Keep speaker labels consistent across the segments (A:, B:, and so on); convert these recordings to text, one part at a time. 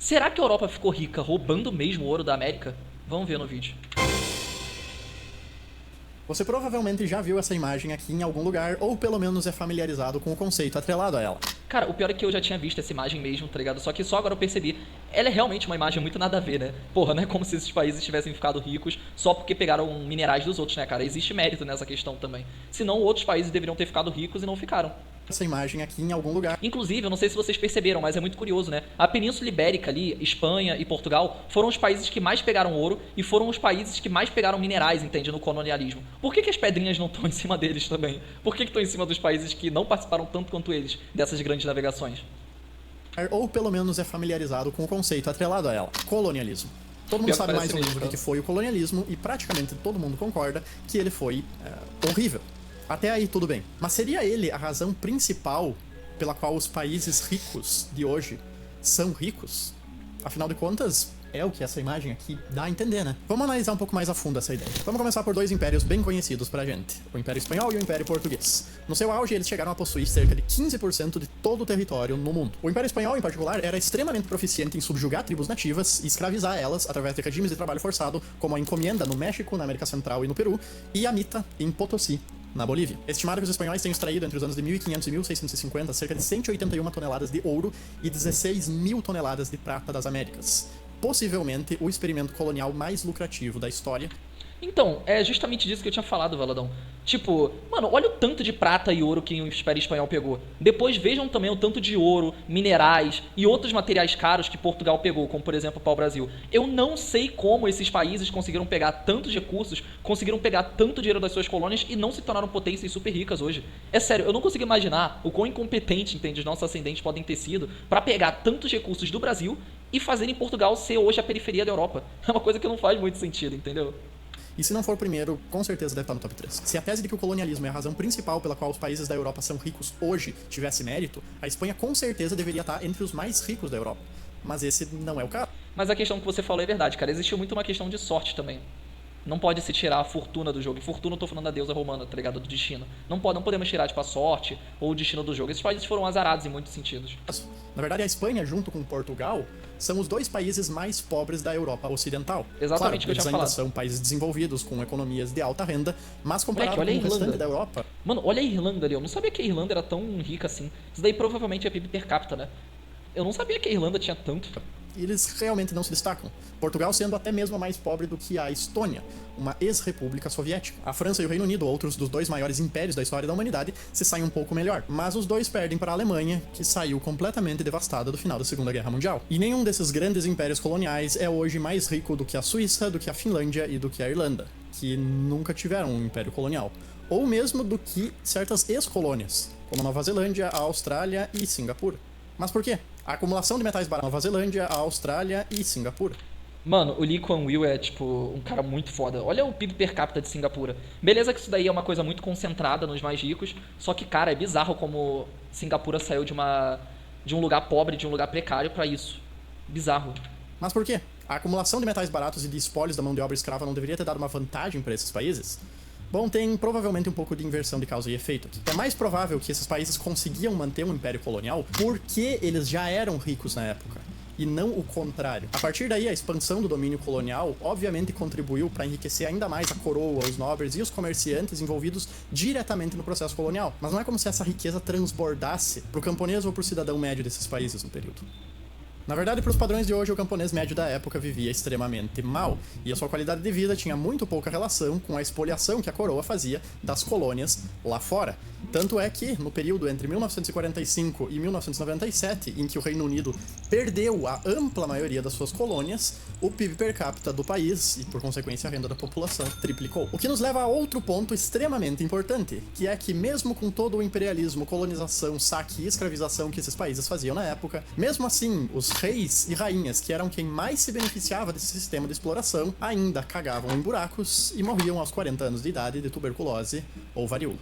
A: Será que a Europa ficou rica roubando mesmo o ouro da América? Vamos ver no vídeo.
B: Você provavelmente já viu essa imagem aqui em algum lugar, ou pelo menos é familiarizado com o conceito atrelado a ela.
A: Cara, o pior é que eu já tinha visto essa imagem mesmo, tá ligado? Só que só agora eu percebi. Ela é realmente uma imagem muito nada a ver, né? Porra, não é como se esses países tivessem ficado ricos só porque pegaram minerais dos outros, né, cara? Existe mérito nessa questão também. Senão, outros países deveriam ter ficado ricos e não ficaram.
B: Essa imagem aqui em algum lugar.
A: Inclusive, eu não sei se vocês perceberam, mas é muito curioso, né? A Península Ibérica ali, Espanha e Portugal, foram os países que mais pegaram ouro e foram os países que mais pegaram minerais, entende? No colonialismo. Por que as pedrinhas não estão em cima deles também? Por que estão em cima dos países que não participaram tanto quanto eles dessas grandes navegações?
B: Ou pelo menos é familiarizado com o conceito atrelado a ela. Colonialismo. Todo mundo sabe mais ou menos o que foi o colonialismo e praticamente todo mundo concorda que ele foi horrível. Até aí tudo bem. Mas seria ele a razão principal pela qual os países ricos de hoje são ricos? Afinal de contas, é o que essa imagem aqui dá a entender, né? Vamos analisar um pouco mais a fundo essa ideia. Vamos começar por dois impérios bem conhecidos pra gente. O Império Espanhol e o Império Português. No seu auge, eles chegaram a possuir cerca de 15% de todo o território no mundo. O Império Espanhol, em particular, era extremamente proficiente em subjugar tribos nativas e escravizar elas através de regimes de trabalho forçado, como a encomienda no México, na América Central e no Peru, e a mita em Potosí, na Bolívia. É estimado que os espanhóis tenham extraído entre os anos de 1500 e 1650 cerca de 181 toneladas de ouro e 16 mil toneladas de prata das Américas. Possivelmente o experimento colonial mais lucrativo da história.
A: Então, é justamente disso que eu tinha falado, Valadão. Tipo, mano, olha o tanto de prata e ouro que o Império Espanhol pegou. Depois vejam também o tanto de ouro, minerais e outros materiais caros que Portugal pegou, como por exemplo o pau-brasil. Eu não sei como esses países conseguiram pegar tantos recursos, conseguiram pegar tanto dinheiro das suas colônias e não se tornaram potências super ricas hoje. É sério, eu não consigo imaginar o quão incompetente, entende, os nossos ascendentes podem ter sido pra pegar tantos recursos do Brasil e fazerem Portugal ser hoje a periferia da Europa. É uma coisa que não faz muito sentido, entendeu?
B: E se não for o primeiro, com certeza deve estar no top 3. Se a tese de que o colonialismo é a razão principal pela qual os países da Europa são ricos hoje tivesse mérito, a Espanha com certeza deveria estar entre os mais ricos da Europa. Mas esse não é o caso.
A: Mas a questão que você falou é verdade, cara. Existiu muito uma questão de sorte também. Não pode se tirar a fortuna do jogo. E fortuna eu tô falando da deusa romana, tá ligado? Do destino. Não podemos tirar, tipo, a sorte ou o destino do jogo. Esses países foram azarados em muitos sentidos.
B: Na verdade, a Espanha, junto com Portugal, são os dois países mais pobres da Europa Ocidental.
A: Exatamente o que eu tinha
B: eles ainda
A: falado.
B: são países desenvolvidos, com economias de alta renda, mas comparado
A: Moleque, olha
B: com
A: a
B: o restante
A: Irlanda.
B: da Europa...
A: Mano, olha a Irlanda ali. Eu não sabia que a Irlanda era tão rica assim. Isso daí provavelmente é PIB per capita, né? Eu não sabia que a Irlanda tinha tanto.
B: eles realmente não se destacam. Portugal sendo até mesmo mais pobre do que a Estônia, uma ex-república soviética. A França e o Reino Unido, outros dos dois maiores impérios da história da humanidade, se saem um pouco melhor. Mas os dois perdem para a Alemanha, que saiu completamente devastada do final da Segunda Guerra Mundial. E nenhum desses grandes impérios coloniais é hoje mais rico do que a Suíça, do que a Finlândia e do que a Irlanda, que nunca tiveram um império colonial. Ou mesmo do que certas ex-colônias, como Nova Zelândia, a Austrália e Singapura. Mas por quê? A acumulação de metais baratos Nova Zelândia, a Austrália e Singapura.
A: Mano, o Lee Kuan Yew é, tipo, um cara muito foda. Olha o PIB per capita de Singapura. Beleza que isso daí é uma coisa muito concentrada nos mais ricos, só que, cara, é bizarro como Singapura saiu de um lugar pobre, de um lugar precário pra isso. Bizarro.
B: Mas por quê? A acumulação de metais baratos e de espólios da mão de obra escrava não deveria ter dado uma vantagem para esses países? Bom, tem provavelmente um pouco de inversão de causa e efeito aqui. É mais provável que esses países conseguiam manter um império colonial porque eles já eram ricos na época, e não o contrário. A partir daí, a expansão do domínio colonial obviamente contribuiu para enriquecer ainda mais a coroa, os nobres e os comerciantes envolvidos diretamente no processo colonial. Mas não é como se essa riqueza transbordasse para o camponês ou para o cidadão médio desses países no período. Na verdade, para os padrões de hoje, o camponês médio da época vivia extremamente mal, e a sua qualidade de vida tinha muito pouca relação com a expoliação que a coroa fazia das colônias lá fora. Tanto é que, no período entre 1945 e 1997, em que o Reino Unido perdeu a ampla maioria das suas colônias, o PIB per capita do país, e por consequência a renda da população, triplicou. O que nos leva a outro ponto extremamente importante, que é que mesmo com todo o imperialismo, colonização, saque e escravização que esses países faziam na época, mesmo assim, os reis e rainhas, que eram quem mais se beneficiava desse sistema de exploração, ainda cagavam em buracos e morriam aos 40 anos de idade de tuberculose ou varíola.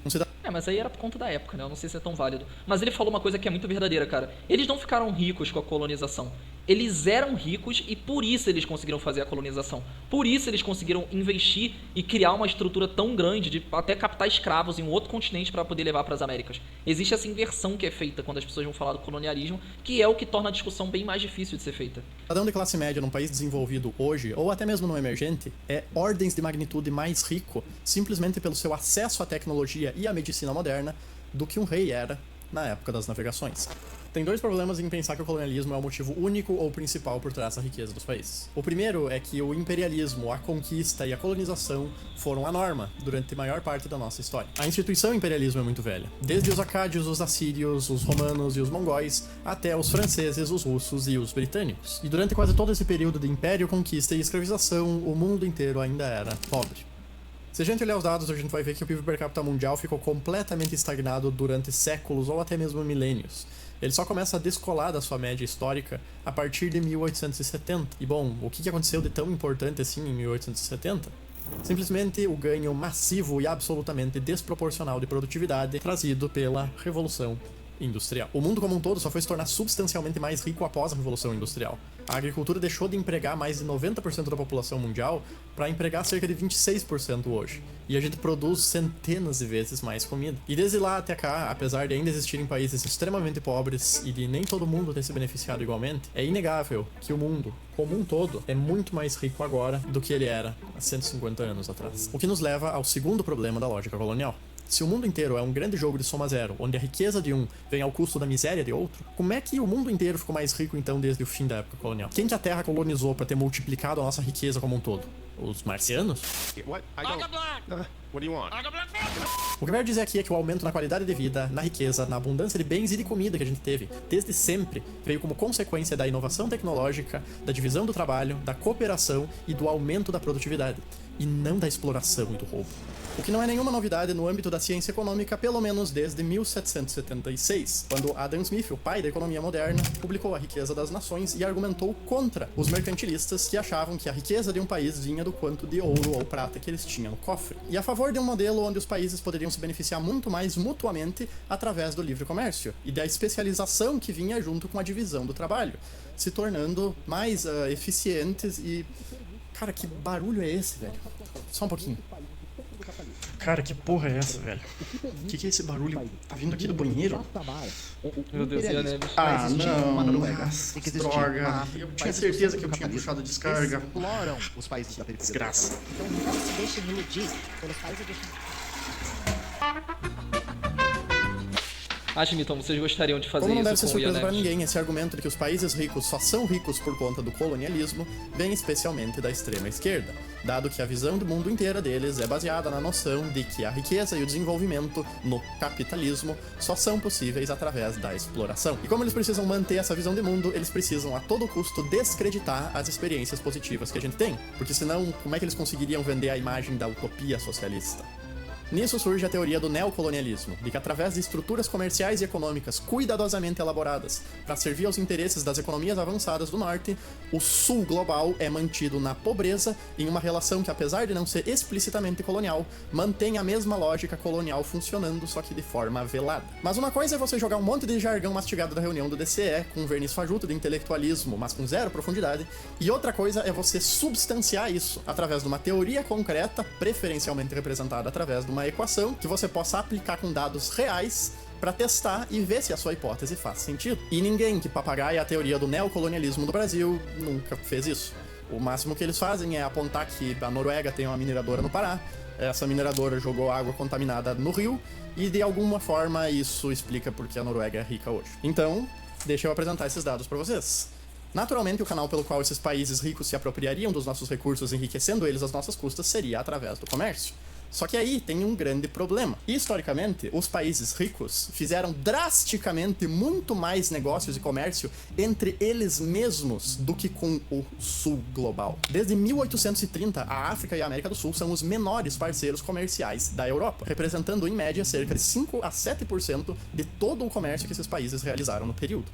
A: Mas aí era por conta da época, né? Eu não sei se é tão válido. Mas ele falou uma coisa que é muito verdadeira, cara. Eles não ficaram ricos com a colonização. Eles eram ricos e por isso eles conseguiram fazer a colonização. Por isso eles conseguiram investir e criar uma estrutura tão grande de até captar escravos em um outro continente para poder levar para as Américas. Existe essa inversão que é feita quando as pessoas vão falar do colonialismo, que é o que torna a discussão bem mais difícil de ser feita.
B: O cidadão de classe média num país desenvolvido hoje, ou até mesmo no emergente, é ordens de magnitude mais rico, simplesmente pelo seu acesso à tecnologia e à medicina moderna, do que um rei era na época das navegações. Tem dois problemas em pensar que o colonialismo é o motivo único ou principal por trás da riqueza dos países. O primeiro é que o imperialismo, a conquista e a colonização foram a norma durante a maior parte da nossa história. A instituição imperialismo é muito velha. Desde os acádios, os assírios, os romanos e os mongóis, até os franceses, os russos e os britânicos. E durante quase todo esse período de império, conquista e escravização, o mundo inteiro ainda era pobre. Se a gente olhar os dados, a gente vai ver que o PIB per capita mundial ficou completamente estagnado durante séculos ou até mesmo milênios. Ele só começa a descolar da sua média histórica a partir de 1870. E bom, o que aconteceu de tão importante assim em 1870? Simplesmente o ganho massivo e absolutamente desproporcional de produtividade trazido pela Revolução Industrial. O mundo como um todo só foi se tornar substancialmente mais rico após a Revolução Industrial. A agricultura deixou de empregar mais de 90% da população mundial para empregar cerca de 26% hoje. E a gente produz centenas de vezes mais comida. E desde lá até cá, apesar de ainda existirem países extremamente pobres e de nem todo mundo ter se beneficiado igualmente, é inegável que o mundo, como um todo, é muito mais rico agora do que ele era há 150 anos atrás. O que nos leva ao segundo problema da lógica colonial. Se o mundo inteiro é um grande jogo de soma zero, onde a riqueza de um vem ao custo da miséria de outro, como é que o mundo inteiro ficou mais rico então desde o fim da época colonial? Quem que a Terra colonizou para ter multiplicado a nossa riqueza como um todo? Os marcianos? O que eu quero dizer aqui é que o aumento na qualidade de vida, na riqueza, na abundância de bens e de comida que a gente teve, desde sempre, veio como consequência da inovação tecnológica, da divisão do trabalho, da cooperação e do aumento da produtividade, e não da exploração e do roubo. O que não é nenhuma novidade no âmbito da ciência econômica, pelo menos desde 1776, quando Adam Smith, o pai da economia moderna, publicou A Riqueza das Nações e argumentou contra os mercantilistas que achavam que a riqueza de um país vinha do quanto de ouro ou prata que eles tinham no cofre, e a favor de um modelo onde os países poderiam se beneficiar muito mais mutuamente através do livre comércio e da especialização que vinha junto com a divisão do trabalho, se tornando mais eficientes e... Cara, que barulho é esse, velho? Só um pouquinho. Cara, que porra é essa, velho? O que é esse barulho? Tá vindo aqui do banheiro?
A: Meu Deus, e a Neves?
B: Ah, não. Droga. Eu tinha certeza que eu tinha puxado a descarga.
C: Exploram os países da periferia.
B: Desgraça.
C: Então não se deixem iludir pelos países de...
A: Então vocês gostariam de fazer
B: Como não
A: isso
B: deve ser
A: com o
B: surpresa pra
A: Neves?
B: ninguém, esse argumento de que os países ricos só são ricos por conta do colonialismo vem especialmente da extrema esquerda, dado que a visão do mundo inteira deles é baseada na noção de que a riqueza e o desenvolvimento no capitalismo só são possíveis através da exploração. E como eles precisam manter essa visão de mundo, eles precisam a todo custo descreditar as experiências positivas que a gente tem, porque senão, como é que eles conseguiriam vender a imagem da utopia socialista? Nisso surge a teoria do neocolonialismo, de que através de estruturas comerciais e econômicas cuidadosamente elaboradas para servir aos interesses das economias avançadas do norte, o sul global é mantido na pobreza em uma relação que, apesar de não ser explicitamente colonial, mantém a mesma lógica colonial funcionando, só que de forma velada. Mas uma coisa é você jogar um monte de jargão mastigado da reunião do DCE, com um verniz fajuto de intelectualismo, mas com zero profundidade, e outra coisa é você substanciar isso através de uma teoria concreta, preferencialmente representada através de uma equação que você possa aplicar com dados reais para testar e ver se a sua hipótese faz sentido. E ninguém que papagaia a teoria do neocolonialismo do Brasil nunca fez isso. O máximo que eles fazem é apontar que a Noruega tem uma mineradora no Pará, essa mineradora jogou água contaminada no rio, e de alguma forma isso explica porque a Noruega é rica hoje. Então, deixa eu apresentar esses dados para vocês. Naturalmente, o canal pelo qual esses países ricos se apropriariam dos nossos recursos, enriquecendo eles às nossas custas, seria através do comércio. Só que aí tem um grande problema. Historicamente, os países ricos fizeram drasticamente muito mais negócios e comércio entre eles mesmos do que com o sul global. Desde 1830, a África e a América do Sul são os menores parceiros comerciais da Europa, representando em média cerca de 5 a 7% de todo o comércio que esses países realizaram no período.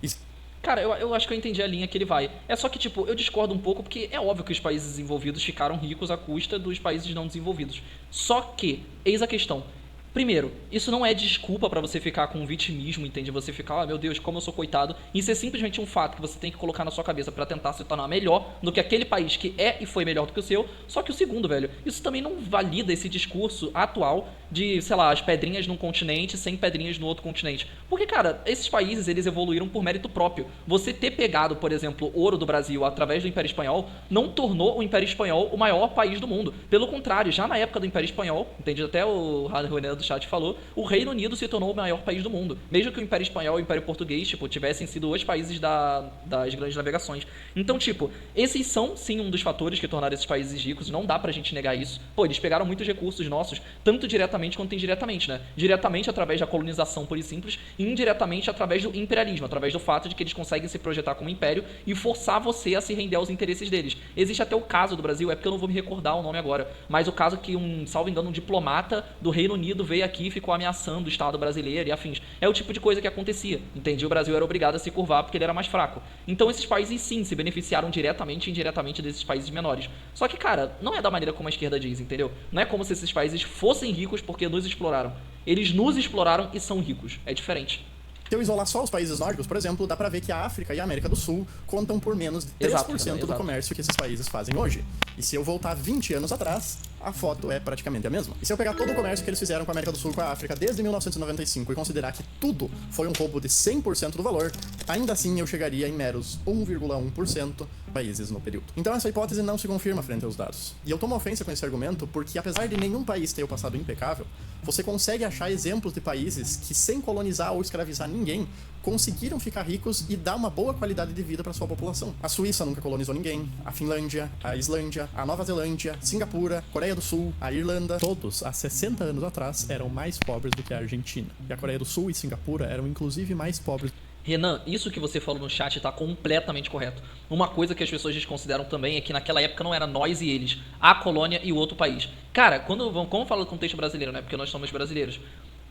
A: Cara, eu acho que eu entendi a linha que ele vai. É só que, tipo, eu discordo um pouco porque é óbvio que os países desenvolvidos ficaram ricos à custa dos países não desenvolvidos. Só que, eis a questão. Primeiro, isso não é desculpa pra você ficar com vitimismo, entende? Você ficar, meu Deus, como eu sou coitado. Isso é simplesmente um fato que você tem que colocar na sua cabeça pra tentar se tornar melhor do que aquele país que é e foi melhor do que o seu. Só que o segundo, velho, isso também não valida esse discurso atual de, sei lá, as pedrinhas num continente sem pedrinhas no outro continente. Porque, cara, esses países, eles evoluíram por mérito próprio. Você ter pegado, por exemplo, ouro do Brasil através do Império Espanhol não tornou o Império Espanhol o maior país do mundo. Pelo contrário, já na época do Império Espanhol, entende? Até o Renan do chat falou, o Reino Unido se tornou o maior país do mundo. Mesmo que o Império Espanhol e o Império Português, tipo, tivessem sido os países das grandes navegações. Então, tipo, esses são, sim, um dos fatores que tornaram esses países ricos. Não dá pra gente negar isso. Pô, eles pegaram muitos recursos nossos, tanto diretamente quanto indiretamente, né? Diretamente através da colonização pura e simples, e indiretamente através do imperialismo, através do fato de que eles conseguem se projetar como império e forçar você a se render aos interesses deles. Existe até o caso do Brasil, é porque eu não vou me recordar o nome agora, mas o caso que, salvo engano, um diplomata do Reino Unido veio aqui e ficou ameaçando o Estado brasileiro e afins. É o tipo de coisa que acontecia, entende? O Brasil era obrigado a se curvar porque ele era mais fraco. Então esses países, sim, se beneficiaram diretamente e indiretamente desses países menores. Só que, cara, não é da maneira como a esquerda diz, entendeu? Não é como se esses países fossem ricos porque nos exploraram. Eles nos exploraram e são ricos. É diferente.
B: Se eu isolar só os países nórdicos, por exemplo, dá pra ver que a África e a América do Sul contam por menos de 3% do comércio que esses países fazem hoje. E se eu voltar 20 anos atrás, a foto é praticamente a mesma. E se eu pegar todo o comércio que eles fizeram com a América do Sul e com a África desde 1995 e considerar que tudo foi um roubo de 100% do valor, ainda assim eu chegaria em meros 1,1% países no período. Então essa hipótese não se confirma frente aos dados. E eu tomo ofensa com esse argumento porque, apesar de nenhum país ter o passado impecável, você consegue achar exemplos de países que, sem colonizar ou escravizar ninguém, conseguiram ficar ricos e dar uma boa qualidade de vida para sua população. A Suíça nunca colonizou ninguém, a Finlândia, a Islândia, a Nova Zelândia, Singapura, Coreia do Sul, a Irlanda, todos há 60 anos atrás eram mais pobres do que a Argentina. E a Coreia do Sul e Singapura eram inclusive mais pobres.
A: Renan, isso que você falou no chat está completamente correto. Uma coisa que as pessoas desconsideram também é que naquela época não era nós e eles, a colônia e o outro país. Cara, como fala do contexto brasileiro, né? Porque nós somos brasileiros.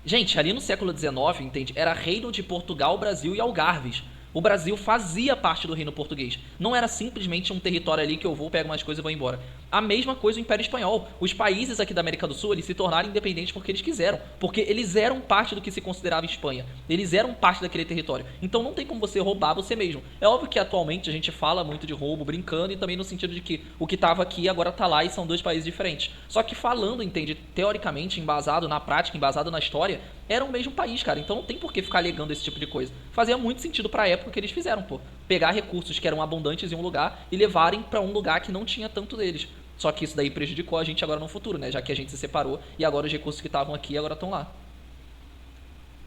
A: Gente, ali no século XIX, entende? Era Reino de Portugal, Brasil e Algarves. O Brasil fazia parte do reino português. Não era simplesmente um território ali que eu vou, pego umas coisas e vou embora. A mesma coisa o Império Espanhol. Os países aqui da América do Sul, eles se tornaram independentes porque eles quiseram. Porque eles eram parte do que se considerava Espanha. Eles eram parte daquele território. Então não tem como você roubar você mesmo. É óbvio que atualmente a gente fala muito de roubo, brincando, e também no sentido de que o que estava aqui agora está lá e são dois países diferentes. Só que falando, entende, teoricamente, embasado na prática, embasado na história, era o mesmo país, cara. Então não tem por que ficar alegando esse tipo de coisa. Fazia muito sentido pra época que eles fizeram, pô. Pegar recursos que eram abundantes em um lugar e levarem pra um lugar que não tinha tanto deles. Só que isso daí prejudicou a gente agora no futuro, né? Já que a gente se separou e agora os recursos que estavam aqui agora estão lá.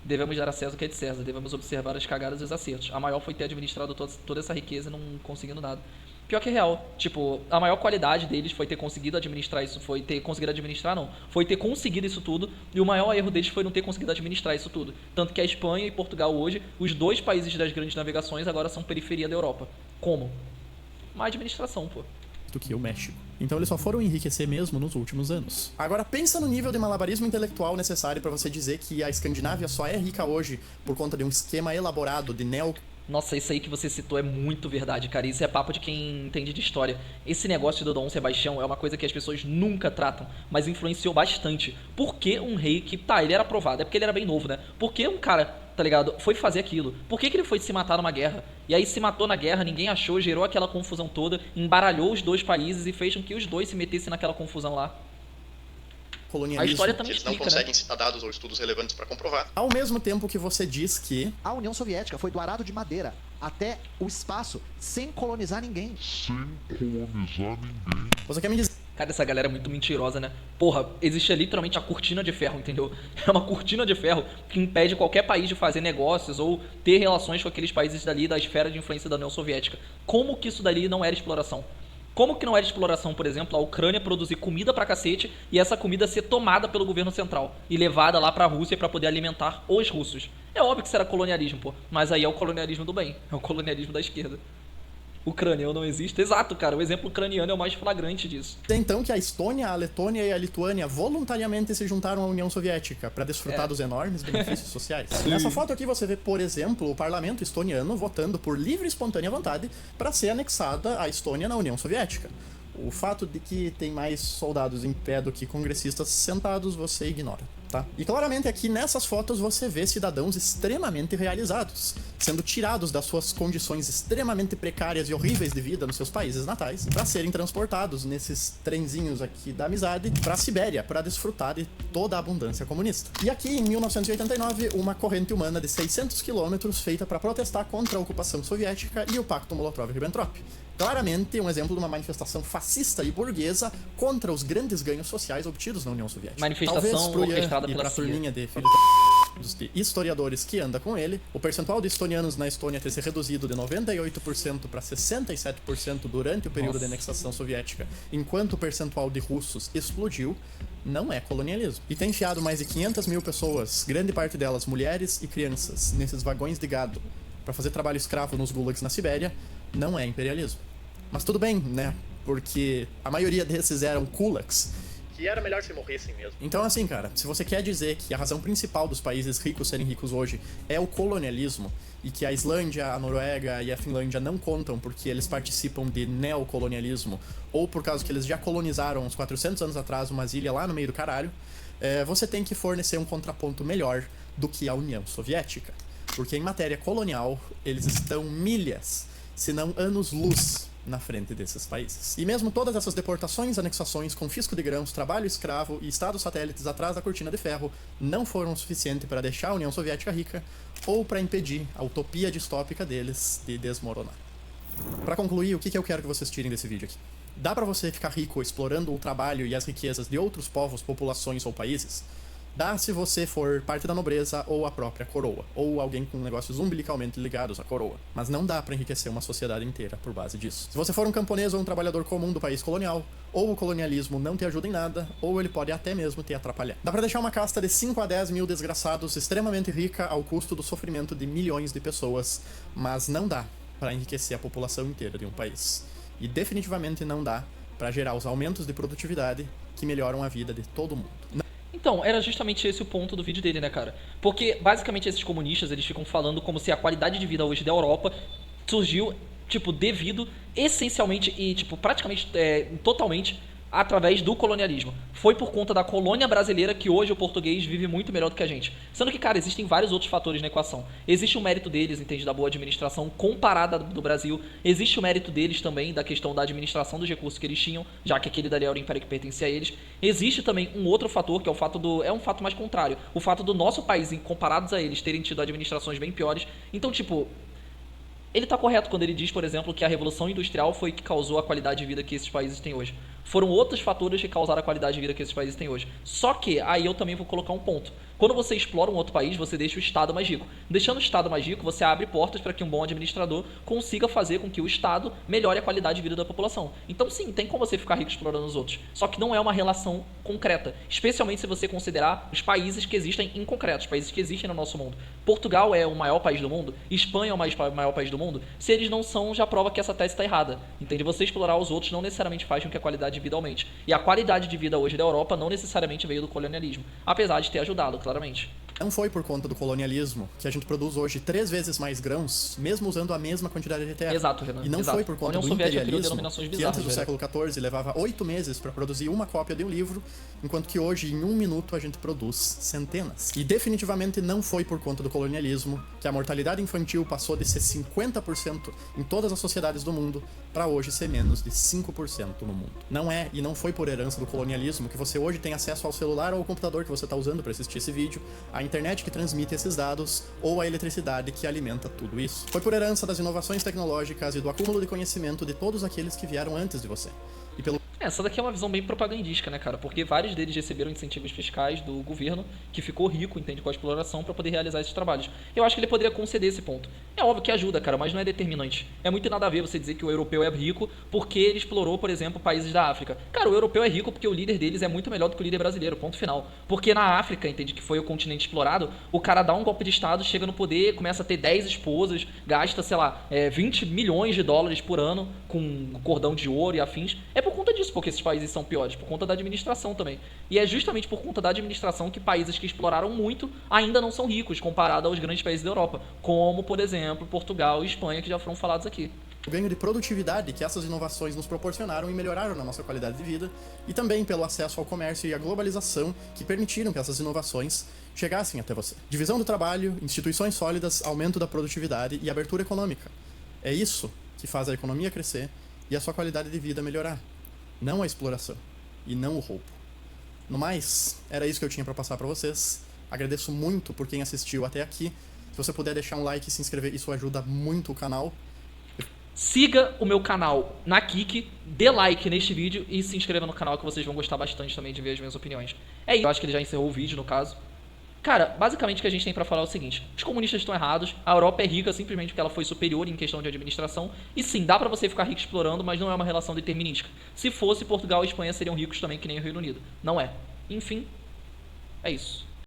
A: Devemos dar a César o que é de César. Devemos observar as cagadas e os acertos. A maior foi ter administrado toda essa riqueza e não conseguindo nada. Pior que é real. Tipo, a maior qualidade deles foi ter conseguido administrar isso. Foi ter conseguido administrar, não. Foi ter conseguido isso tudo. E o maior erro deles foi não ter conseguido administrar isso tudo. Tanto que a Espanha e Portugal hoje, os dois países das grandes navegações, agora são periferia da Europa. Como? Má administração, pô.
B: Do que o México. Então eles só foram enriquecer mesmo nos últimos anos. Agora pensa no nível de malabarismo intelectual necessário para você dizer que a Escandinávia só é rica hoje por conta de um esquema elaborado de
A: Nossa, isso aí que você citou é muito verdade, cara. Isso é papo de quem entende de história. Esse negócio do Dom Sebastião é uma coisa que as pessoas nunca tratam, mas influenciou bastante. Por que um rei que, tá, ele era aprovado, é porque ele era bem novo, né? Por que um cara, tá ligado, foi fazer aquilo? Por que ele foi se matar numa guerra? E aí se matou na guerra, ninguém achou, gerou aquela confusão toda, embaralhou os dois países e fez com que os dois se metessem naquela confusão lá.
B: Colonialismo.
A: A história também
D: Eles
A: explica,
D: não conseguem
A: né?
D: citar dados ou estudos relevantes para comprovar.
B: Ao mesmo tempo que você diz que
C: A União Soviética foi do arado de madeira até o espaço, sem colonizar ninguém.
B: você quer me dizer
A: Cara, essa galera é muito mentirosa, né? Porra, existe literalmente a cortina de ferro, entendeu? É uma cortina de ferro que impede qualquer país de fazer negócios ou ter relações com aqueles países dali da esfera de influência da União Soviética. Como que isso dali não era exploração? Como que não era exploração, por exemplo, a Ucrânia produzir comida pra cacete e essa comida ser tomada pelo governo central e levada lá pra Rússia pra poder alimentar os russos? É óbvio que isso era colonialismo, pô. Mas aí é o colonialismo do bem. É o colonialismo da esquerda. Ucrânia, eu não existo. Exato, cara. O exemplo ucraniano é o mais flagrante disso.
B: então que a Estônia, a Letônia e a Lituânia voluntariamente se juntaram à União Soviética para desfrutar dos enormes benefícios sociais. Nessa foto aqui você vê, por exemplo, o parlamento estoniano votando por livre e espontânea vontade para ser anexada a Estônia na União Soviética. O fato de que tem mais soldados em pé do que congressistas sentados, você ignora. tá? E claramente aqui nessas fotos você vê cidadãos extremamente realizados, sendo tirados das suas condições extremamente precárias e horríveis de vida nos seus países natais, para serem transportados nesses trenzinhos aqui da amizade para a Sibéria, para desfrutar de toda a abundância comunista. E aqui em 1989, uma corrente humana de 600 quilômetros feita para protestar contra a ocupação soviética e o Pacto Molotov-Ribbentrop. Claramente um exemplo de uma manifestação fascista e burguesa contra os grandes ganhos sociais obtidos na União Soviética.
A: Manifestação orquestrada
B: e
A: pela
B: pra
A: CIA.
B: turminha de filhos dos historiadores que anda com ele, o percentual de estonianos na Estônia ter se reduzido de 98% para 67% durante o período de anexação soviética, enquanto o percentual de russos explodiu, não é colonialismo. E ter enfiado mais de 500 mil pessoas, grande parte delas mulheres e crianças, nesses vagões de gado, para fazer trabalho escravo nos gulags na Sibéria, não é imperialismo. Mas tudo bem, né? Porque a maioria desses eram kulaks, que era melhor se morressem mesmo. Então assim, cara, se você quer dizer que a razão principal dos países ricos serem ricos hoje é o colonialismo, e que a Islândia, a Noruega e a Finlândia não contam porque eles participam de neocolonialismo, ou por causa que eles já colonizaram uns 400 anos atrás umas ilhas lá no meio do caralho, você tem que fornecer um contraponto melhor do que a União Soviética. Porque em matéria colonial, eles estão milhas, se não anos-luz, na frente desses países. E mesmo todas essas deportações, anexações, confisco de grãos, trabalho escravo e estados satélites atrás da cortina de ferro não foram o suficiente para deixar a União Soviética rica ou para impedir a utopia distópica deles de desmoronar. Para concluir, o que eu quero que vocês tirem desse vídeo aqui? Dá para você ficar rico explorando o trabalho e as riquezas de outros povos, populações ou países? Dá se você for parte da nobreza ou a própria coroa, ou alguém com negócios umbilicalmente ligados à coroa. Mas não dá para enriquecer uma sociedade inteira por base disso. Se você for um camponês ou um trabalhador comum do país colonial, ou o colonialismo não te ajuda em nada, ou ele pode até mesmo te atrapalhar. Dá para deixar uma casta de 5 a 10 mil desgraçados extremamente rica ao custo do sofrimento de milhões de pessoas, mas não dá para enriquecer a população inteira de um país. E definitivamente não dá para gerar os aumentos de produtividade que melhoram a vida de todo mundo.
A: Então, era justamente esse o ponto do vídeo dele, né, cara? Porque, basicamente, esses comunistas, eles ficam falando como se a qualidade de vida hoje da Europa surgiu, tipo, devido, essencialmente e, tipo, praticamente, totalmente, através do colonialismo. Foi por conta da colônia brasileira que hoje o português vive muito melhor do que a gente. Sendo que, cara, existem vários outros fatores na equação. Existe o mérito deles, entende, da boa administração comparada do Brasil. Existe o mérito deles também da questão da administração dos recursos que eles tinham, já que aquele dali era o império que pertencia a eles. Existe também um outro fator, que é o fato do... é um fato mais contrário. O fato do nosso país, comparados a eles, terem tido administrações bem piores. Então, tipo... ele tá correto quando ele diz, por exemplo, que a Revolução Industrial foi que causou a qualidade de vida que esses países têm hoje. Foram outros fatores que causaram a qualidade de vida que esses países têm hoje. Só que, aí eu também vou colocar um ponto. Quando você explora um outro país, você deixa o Estado mais rico. Deixando o Estado mais rico, você abre portas para que um bom administrador consiga fazer com que o Estado melhore a qualidade de vida da população. Então sim, tem como você ficar rico explorando os outros. Só que não é uma relação concreta. Especialmente se você considerar os países que existem em concreto, os países que existem no nosso mundo. Portugal é o maior país do mundo, Espanha é o maior país do mundo. Se eles não são, já prova que essa tese está errada. Entende? Você explorar os outros não necessariamente faz com que a qualidade de vida aumente. E a qualidade de vida hoje da Europa não necessariamente veio do colonialismo, apesar de ter ajudado, claramente.
B: Não foi por conta do colonialismo que a gente produz hoje 3 vezes mais grãos, mesmo usando a mesma quantidade de terra.
A: Exato, Renan.
B: E não
A: Exato.
B: foi por conta
A: A União
B: do
A: Soviética criou
B: imperialismo,
A: denominações
B: que
A: bizarras,
B: antes do
A: velho.
B: século XIV levava 8 meses para produzir uma cópia de um livro, enquanto que hoje, em 1 minuto, a gente produz centenas. E definitivamente não foi por conta do colonialismo que a mortalidade infantil passou de ser 50% em todas as sociedades do mundo para hoje ser menos de 5% no mundo. Não é e não foi por herança do colonialismo que você hoje tem acesso ao celular ou ao computador que você está usando para assistir esse vídeo, a internet que transmite esses dados ou a eletricidade que alimenta tudo isso. Foi por herança das inovações tecnológicas e do acúmulo de conhecimento de todos aqueles que vieram antes de você. E pelo
A: Essa daqui é uma visão bem propagandística, né, cara? Porque vários deles receberam incentivos fiscais do governo, que ficou rico, entende, com a exploração para poder realizar esses trabalhos. Eu acho que ele poderia conceder esse ponto. É óbvio que ajuda, cara, mas não é determinante. É muito nada a ver você dizer que o europeu é rico porque ele explorou, por exemplo, países da África. Cara, o europeu é rico porque o líder deles é muito melhor do que o líder brasileiro, ponto final. Porque na África, entende, que foi o continente explorado, o cara dá um golpe de estado, chega no poder, começa a ter 10 esposas, gasta, sei lá, 20 milhões de dólares por ano com cordão de ouro e afins. É por conta disso porque esses países são piores, por conta da administração também. E é justamente por conta da administração que países que exploraram muito ainda não são ricos, comparado aos grandes países da Europa, como, por exemplo, Portugal e Espanha, que já foram falados aqui.
B: o ganho de produtividade que essas inovações nos proporcionaram e melhoraram na nossa qualidade de vida, e também pelo acesso ao comércio e à globalização que permitiram que essas inovações chegassem até você. Divisão do trabalho, instituições sólidas, aumento da produtividade e abertura econômica. É isso que faz a economia crescer e a sua qualidade de vida melhorar. Não a exploração e não o roubo. No mais, era isso que eu tinha para passar para vocês. Agradeço muito por quem assistiu até aqui. Se você puder deixar um like e se inscrever, isso ajuda muito o canal.
A: Siga o meu canal na Kik, dê like neste vídeo e se inscreva no canal que vocês vão gostar bastante também de ver as minhas opiniões. É isso, eu acho que ele já encerrou o vídeo no caso. Cara, basicamente o que a gente tem pra falar é o seguinte: os comunistas estão errados, a Europa é rica simplesmente porque ela foi superior em questão de administração, e sim, dá pra você ficar rico explorando, mas não é uma relação determinística. Se fosse, Portugal e Espanha seriam ricos também que nem o Reino Unido. Não é. Enfim, é isso.